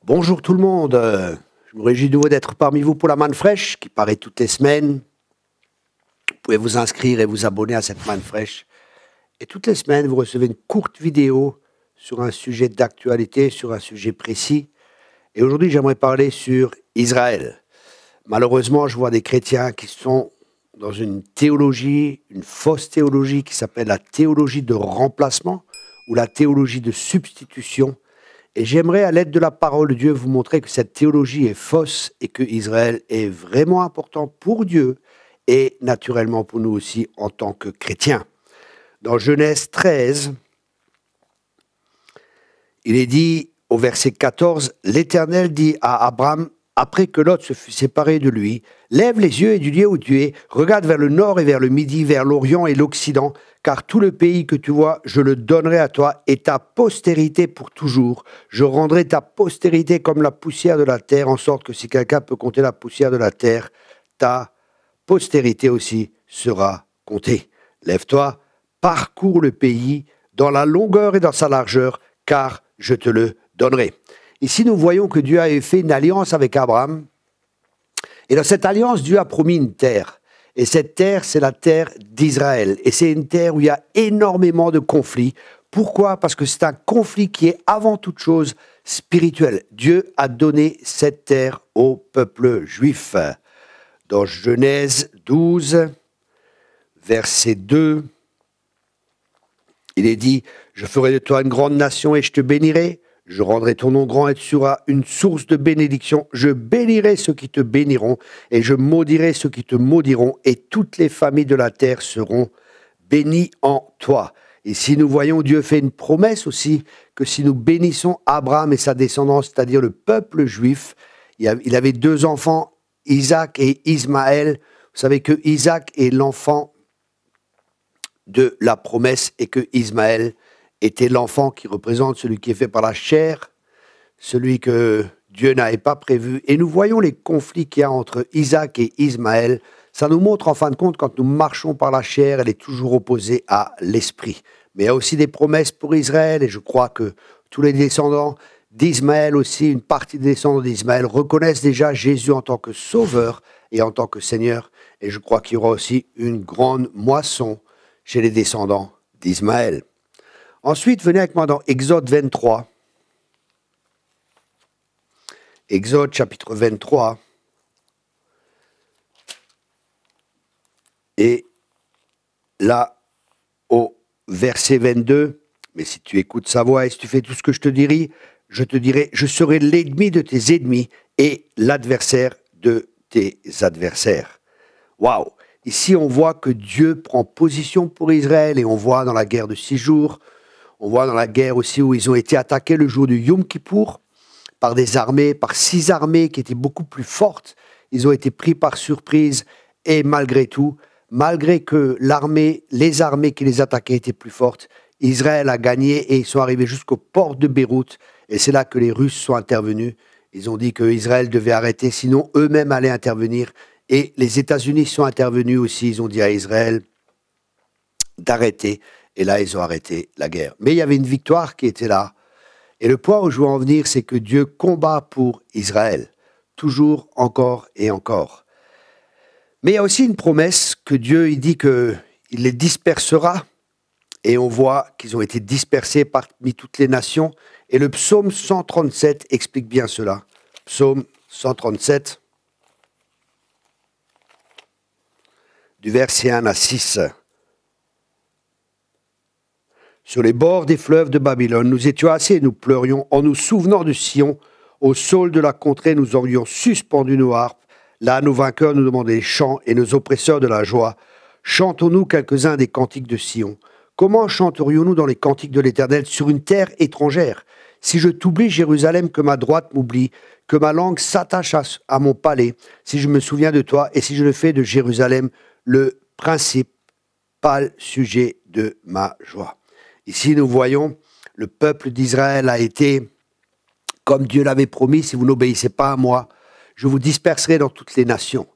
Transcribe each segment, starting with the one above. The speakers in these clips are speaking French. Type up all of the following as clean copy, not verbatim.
Bonjour tout le monde, je me réjouis de nouveau d'être parmi vous pour la manne fraîche qui paraît toutes les semaines. Vous pouvez vous inscrire et vous abonner à cette manne fraîche. Et toutes les semaines, vous recevez une courte vidéo sur un sujet d'actualité, sur un sujet précis. Et aujourd'hui, j'aimerais parler sur Israël. Malheureusement, je vois des chrétiens qui sont dans une théologie, une fausse théologie qui s'appelle la théologie de remplacement ou la théologie de substitution. Et j'aimerais, à l'aide de la parole de Dieu, vous montrer que cette théologie est fausse et que Israël est vraiment important pour Dieu et naturellement pour nous aussi en tant que chrétiens. Dans Genèse 13, il est dit au verset 14, « L'Éternel dit à Abraham, après que Lot se fut séparé de lui, « Lève les yeux et du lieu où tu es, regarde vers le nord et vers le midi, vers l'Orient et l'Occident, car tout le pays que tu vois, je le donnerai à toi et ta postérité pour toujours. Je rendrai ta postérité comme la poussière de la terre, en sorte que si quelqu'un peut compter la poussière de la terre, ta postérité aussi sera comptée. Lève-toi, parcours le pays dans la longueur et dans sa largeur, car je te le donnerai. » Ici, nous voyons que Dieu avait fait une alliance avec Abraham. Et dans cette alliance, Dieu a promis une terre. Et cette terre, c'est la terre d'Israël. Et c'est une terre où il y a énormément de conflits. Pourquoi? Parce que c'est un conflit qui est avant toute chose spirituel. Dieu a donné cette terre au peuple juif. Dans Genèse 12, verset 2, il est dit « Je ferai de toi une grande nation et je te bénirai. Je rendrai ton nom grand et tu seras une source de bénédiction. Je bénirai ceux qui te béniront et je maudirai ceux qui te maudiront et toutes les familles de la terre seront bénies en toi. » Ici, nous voyons Dieu fait une promesse aussi que si nous bénissons Abraham et sa descendance, c'est-à-dire le peuple juif, il avait deux enfants, Isaac et Ismaël. Vous savez que Isaac est l'enfant de la promesse et que Ismaël était l'enfant qui représente celui qui est fait par la chair, celui que Dieu n'avait pas prévu. Et nous voyons les conflits qu'il y a entre Isaac et Ismaël. Ça nous montre en fin de compte, quand nous marchons par la chair, elle est toujours opposée à l'esprit. Mais il y a aussi des promesses pour Israël, et je crois que tous les descendants d'Ismaël aussi, une partie des descendants d'Ismaël, reconnaissent déjà Jésus en tant que sauveur et en tant que Seigneur. Et je crois qu'il y aura aussi une grande moisson chez les descendants d'Ismaël. Ensuite, venez avec moi dans Exode 23. Exode chapitre 23. Et là, au verset 22, mais si tu écoutes sa voix et si tu fais tout ce que je te dirai, je serai l'ennemi de tes ennemis et l'adversaire de tes adversaires. Waouh! Ici, on voit que Dieu prend position pour Israël et on voit dans la guerre de 6 jours, on voit dans la guerre aussi où ils ont été attaqués le jour du Yom Kippour par des armées, par 6 armées qui étaient beaucoup plus fortes. Ils ont été pris par surprise et malgré tout, malgré que les armées qui les attaquaient étaient plus fortes, Israël a gagné et ils sont arrivés jusqu'au port de Beyrouth. Et c'est là que les Russes sont intervenus. Ils ont dit qu'Israël devait arrêter, sinon eux-mêmes allaient intervenir. Et les États-Unis sont intervenus aussi. Ils ont dit à Israël d'arrêter. Et là, ils ont arrêté la guerre. Mais il y avait une victoire qui était là. Et le point où je veux en venir, c'est que Dieu combat pour Israël. Toujours, encore et encore. Mais il y a aussi une promesse que Dieu, il dit qu'il les dispersera. Et on voit qu'ils ont été dispersés parmi toutes les nations. Et le psaume 137 explique bien cela. Psaume 137, du verset 1 à 6. Sur les bords des fleuves de Babylone, nous étions assis et nous pleurions en nous souvenant de Sion. Au saule de la contrée, nous aurions suspendu nos harpes. Là, nos vainqueurs nous demandaient des chants et nos oppresseurs de la joie. Chantons-nous quelques-uns des cantiques de Sion. Comment chanterions-nous dans les cantiques de l'Éternel sur une terre étrangère? Si je t'oublie, Jérusalem, que ma droite m'oublie, que ma langue s'attache à mon palais, si je me souviens de toi et si je le fais de Jérusalem le principal sujet de ma joie. Ici, nous voyons, le peuple d'Israël a été, comme Dieu l'avait promis, si vous n'obéissez pas à moi, je vous disperserai dans toutes les nations.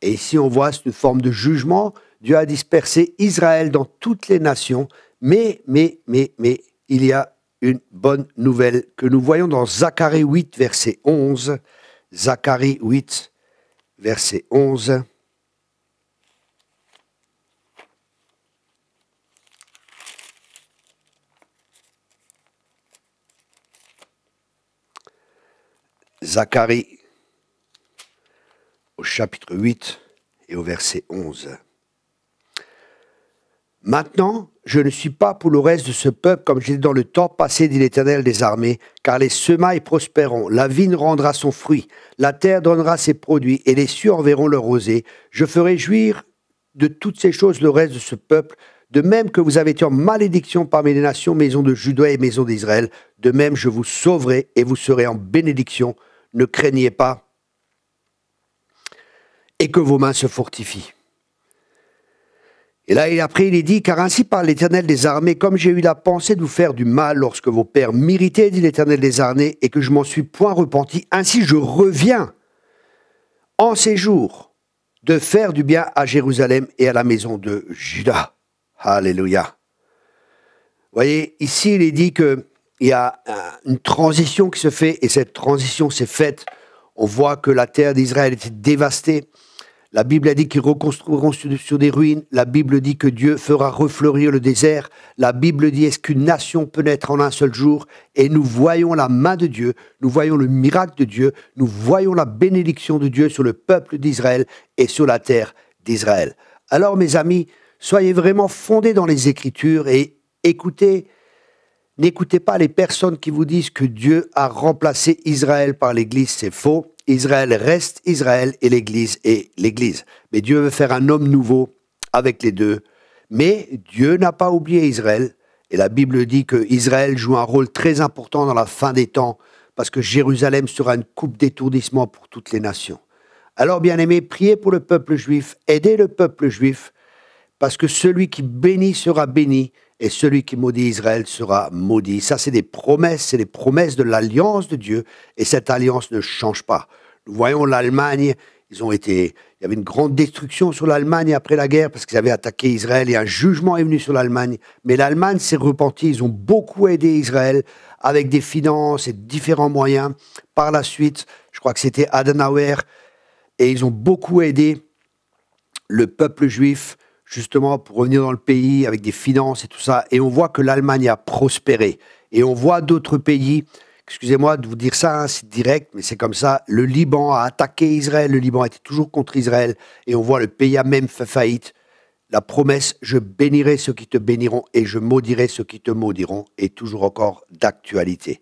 Et ici, on voit, c'est une forme de jugement. Dieu a dispersé Israël dans toutes les nations, mais il y a une bonne nouvelle que nous voyons dans Zacharie 8, verset 11. Zacharie 8, verset 11. Zacharie au chapitre 8 et au verset 11. Maintenant, je ne suis pas pour le reste de ce peuple comme j'étais dans le temps passé, dit l'Éternel des armées, car les semailles prospéreront, la vigne rendra son fruit, la terre donnera ses produits, et les cieux enverront leur rosée. Je ferai jouir de toutes ces choses le reste de ce peuple, de même que vous avez été en malédiction parmi les nations, maison de Juda et maison d'Israël, de même je vous sauverai et vous serez en bénédiction. Ne craignez pas, et que vos mains se fortifient. Et là, après, il est dit, car ainsi parle l'Éternel des armées, comme j'ai eu la pensée de vous faire du mal lorsque vos pères m'irritaient, dit l'Éternel des armées, et que je m'en suis point repenti, ainsi je reviens en ces jours de faire du bien à Jérusalem et à la maison de Juda. Alléluia. Vous voyez, ici, il est dit qu'il y a une transition qui se fait, et cette transition s'est faite. On voit que la terre d'Israël était dévastée. La Bible a dit qu'ils reconstruiront sur des ruines. La Bible dit que Dieu fera refleurir le désert. La Bible dit, est-ce qu'une nation peut naître en un seul jour? Et nous voyons la main de Dieu, nous voyons le miracle de Dieu, nous voyons la bénédiction de Dieu sur le peuple d'Israël et sur la terre d'Israël. Alors, mes amis, soyez vraiment fondés dans les Écritures et n'écoutez pas les personnes qui vous disent que Dieu a remplacé Israël par l'Église, c'est faux. Israël reste Israël et l'Église est l'Église. Mais Dieu veut faire un homme nouveau avec les deux. Mais Dieu n'a pas oublié Israël. Et la Bible dit que Israël joue un rôle très important dans la fin des temps parce que Jérusalem sera une coupe d'étourdissement pour toutes les nations. Alors, bien-aimés, priez pour le peuple juif, aidez le peuple juif parce que celui qui bénit sera béni et celui qui maudit Israël sera maudit. Ça, c'est des promesses de l'alliance de Dieu, et cette alliance ne change pas. Nous voyons l'Allemagne, il y avait une grande destruction sur l'Allemagne après la guerre, parce qu'ils avaient attaqué Israël, et un jugement est venu sur l'Allemagne. Mais l'Allemagne s'est repentie, ils ont beaucoup aidé Israël, avec des finances et différents moyens. Par la suite, je crois que c'était Adenauer, et ils ont beaucoup aidé le peuple juif, justement pour revenir dans le pays avec des finances et tout ça. Et on voit que l'Allemagne a prospéré. Et on voit d'autres pays, excusez-moi de vous dire ça, hein, c'est direct, mais c'est comme ça. Le Liban a attaqué Israël, le Liban était toujours contre Israël. Et on voit le pays a même fait faillite. La promesse, je bénirai ceux qui te béniront et je maudirai ceux qui te maudiront, est toujours encore d'actualité.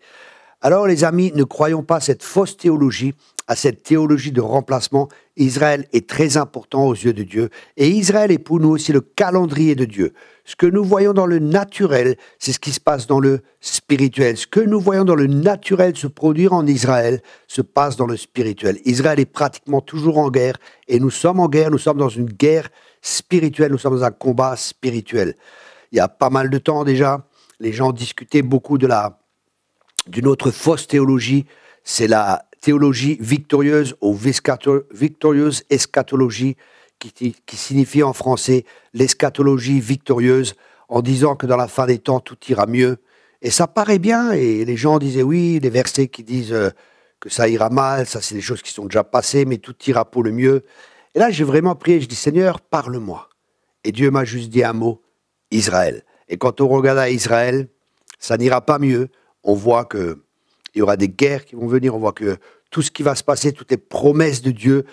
Alors les amis, ne croyons pas à cette fausse théologie, à cette théologie de remplacement. Israël est très important aux yeux de Dieu et Israël est pour nous aussi le calendrier de Dieu. Ce que nous voyons dans le naturel, c'est ce qui se passe dans le spirituel. Ce que nous voyons dans le naturel se produire en Israël se passe dans le spirituel. Israël est pratiquement toujours en guerre et nous sommes en guerre, nous sommes dans une guerre spirituelle, nous sommes dans un combat spirituel. Il y a pas mal de temps déjà, les gens discutaient beaucoup d'une autre fausse théologie, c'est la théologie victorieuse ou victorieuse eschatologie qui signifie en français l'eschatologie victorieuse en disant que dans la fin des temps tout ira mieux. Et ça paraît bien et les gens disaient oui, les versets qui disent que ça ira mal, ça c'est des choses qui sont déjà passées mais tout ira pour le mieux. Et là j'ai vraiment prié, je dis Seigneur parle-moi. Et Dieu m'a juste dit un mot, Israël. Et quand on regarde à Israël, ça n'ira pas mieux. On voit qu'il y aura des guerres qui vont venir, on voit que tout ce qui va se passer, toutes les promesses de Dieu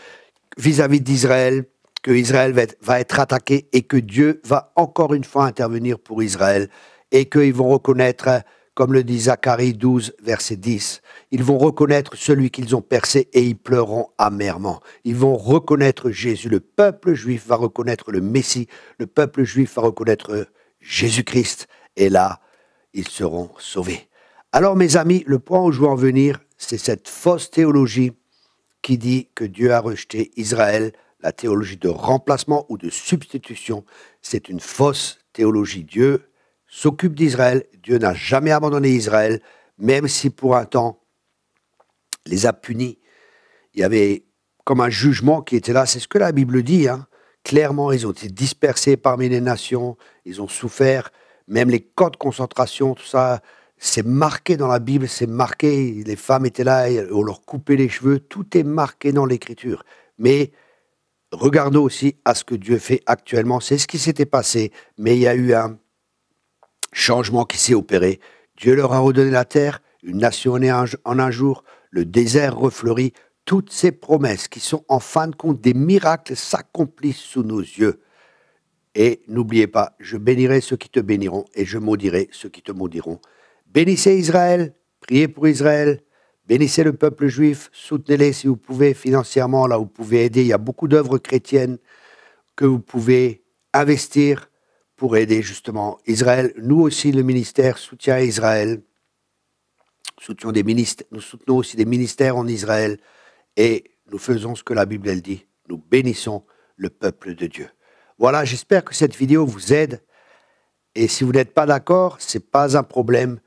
vis-à-vis d'Israël, que Israël va être attaqué et que Dieu va encore une fois intervenir pour Israël et qu'ils vont reconnaître, comme le dit Zacharie 12, verset 10, ils vont reconnaître celui qu'ils ont percé et ils pleureront amèrement. Ils vont reconnaître Jésus. Le peuple juif va reconnaître le Messie. Le peuple juif va reconnaître Jésus-Christ. Et là, ils seront sauvés. Alors, mes amis, le point où je veux en venir, c'est cette fausse théologie qui dit que Dieu a rejeté Israël, la théologie de remplacement ou de substitution. C'est une fausse théologie. Dieu s'occupe d'Israël. Dieu n'a jamais abandonné Israël, même si pour un temps, les a punis. Il y avait comme un jugement qui était là. C'est ce que la Bible dit, hein. Clairement, ils ont été dispersés parmi les nations. Ils ont souffert. Même les camps de concentration, tout ça, C'est marqué dans la Bible, c'est marqué, les femmes étaient là, et on leur coupait les cheveux, tout est marqué dans l'Écriture. Mais regardons aussi à ce que Dieu fait actuellement. C'est ce qui s'était passé, mais il y a eu un changement qui s'est opéré. Dieu leur a redonné la terre, une nation née en un jour, le désert refleurit. Toutes ces promesses qui sont en fin de compte des miracles s'accomplissent sous nos yeux. Et n'oubliez pas, je bénirai ceux qui te béniront et je maudirai ceux qui te maudiront. Bénissez Israël, priez pour Israël, bénissez le peuple juif, soutenez-les si vous pouvez financièrement, là vous pouvez aider. Il y a beaucoup d'œuvres chrétiennes que vous pouvez investir pour aider justement Israël. Nous aussi, le ministère soutient Israël. Nous soutenons aussi des ministères en Israël et nous faisons ce que la Bible elle dit. Nous bénissons le peuple de Dieu. Voilà, j'espère que cette vidéo vous aide. Et si vous n'êtes pas d'accord, ce n'est pas un problème.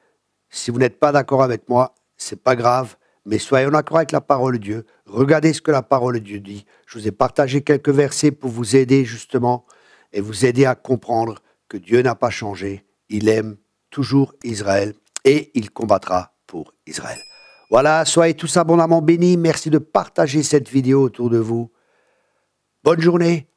Si vous n'êtes pas d'accord avec moi, ce n'est pas grave. Mais soyons d'accord avec la parole de Dieu. Regardez ce que la parole de Dieu dit. Je vous ai partagé quelques versets pour vous aider justement et vous aider à comprendre que Dieu n'a pas changé. Il aime toujours Israël et il combattra pour Israël. Voilà, soyez tous abondamment bénis. Merci de partager cette vidéo autour de vous. Bonne journée.